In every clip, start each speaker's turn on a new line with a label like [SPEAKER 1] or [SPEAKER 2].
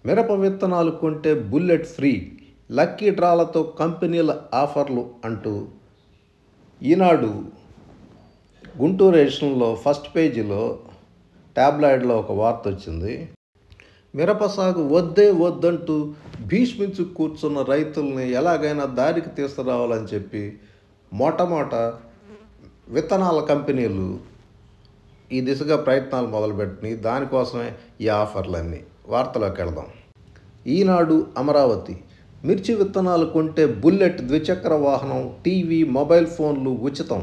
[SPEAKER 1] మిరప విత్తనాలు కొంటే బుల్లెట్ ఫ్రీ, లక్కీ డ్రాలతో కంపెనీల ఆఫర్లు అంటూ ఈనాడు గుంటూరు ఎడిషన్లో ఫస్ట్ పేజీలో ట్యాబ్లాయిడ్లో ఒక వార్త వచ్చింది. మిరప సాగు వద్దే వద్దంటూ భీష్మించు కూర్చున్న రైతుల్ని ఎలాగైనా దారికి తీసుకురావాలని చెప్పి మొట్టమొదట విత్తనాల కంపెనీలు ఈ దిశగా ప్రయత్నాలు మొదలుపెట్టినాయి. దానికోసమే ఈ ఆఫర్లన్నీ. వార్తలోకి వెళదాం. ఈనాడు అమరావతి. మిర్చి విత్తనాలు కొంటే బుల్లెట్ ద్విచక్ర వాహనం, టీవీ, మొబైల్ ఫోన్లు ఉచితం.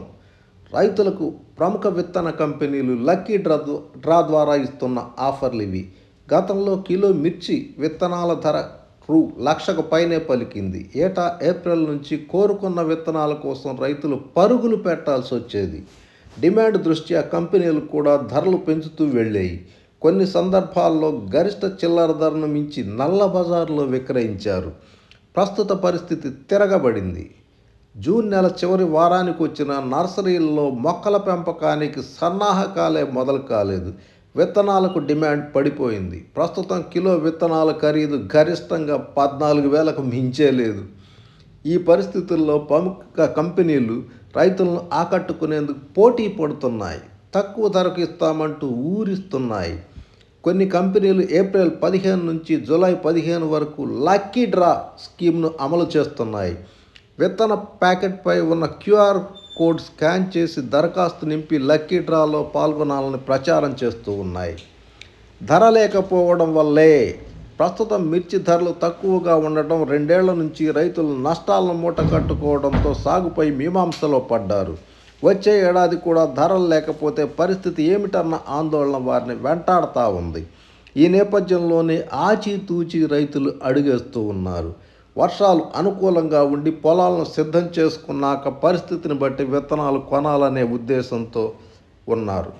[SPEAKER 1] రైతులకు ప్రముఖ విత్తన కంపెనీలు లక్కీ డ్రా ద్వారా ఇస్తున్న ఆఫర్లు ఇవి. గతంలో కిలో మిర్చి విత్తనాల ధర రూ.1,00,000కు పైనే పలికింది. ఏటా ఏప్రిల్ నుంచి కోరుకున్న విత్తనాల కోసం రైతులు పరుగులు పెట్టాల్సి వచ్చేది. డిమాండ్ దృష్ట్యా కంపెనీలు కూడా ధరలు పెంచుతూ వెళ్ళాయి. కొన్ని సందర్భాల్లో గరిష్ట చిల్లర ధరను మించి నల్ల బజారులో విక్రయించారు. ప్రస్తుత పరిస్థితి తిరగబడింది. జూన్ నెల చివరి వారానికి వచ్చిన నర్సరీల్లో మొక్కల పెంపకానికి సన్నాహకాలే మొదలు కాలేదు. విత్తనాలకు డిమాండ్ పడిపోయింది. ప్రస్తుతం కిలో విత్తనాల ఖరీదు గరిష్టంగా 14,000కు మించే లేదు. ఈ పరిస్థితుల్లో ప్రముఖ కంపెనీలు రైతులను ఆకట్టుకునేందుకు పోటీ పడుతున్నాయి. తక్కువ ధరకు ఇస్తామంటూ ఊరిస్తున్నాయి. కొన్ని కంపెనీలు ఏప్రిల్ 15 నుంచి జూలై 15 వరకు లక్కీ డ్రా స్కీమ్ను అమలు చేస్తున్నాయి. విత్తన ప్యాకెట్పై ఉన్న క్యూఆర్ కోడ్ స్కాన్ చేసి దరఖాస్తు నింపి లక్కీ డ్రాలో పాల్గొనాలని ప్రచారం చేస్తూ ఉన్నాయి. ధర లేకపోవడం వల్లే ప్రస్తుతం మిర్చి ధరలు తక్కువగా ఉండటం, 2 ఏళ్ల నుంచి రైతులు నష్టాలను మూట కట్టుకోవడంతో సాగుపై మీమాంసలో పడ్డారు. వచ్చే ఏడాది కూడా ధరలు లేకపోతే పరిస్థితి ఏమిటన్న ఆందోళన వారిని వెంటాడుతూ ఉంది. ఈ నేపథ్యంలోనే ఆచితూచి రైతులు అడుగేస్తూ ఉన్నారు. వర్షాలు అనుకూలంగా ఉండి పొలాలను సిద్ధం చేసుకున్నాక పరిస్థితిని బట్టి విత్తనాలు కొనాలనే ఉద్దేశంతో ఉన్నారు.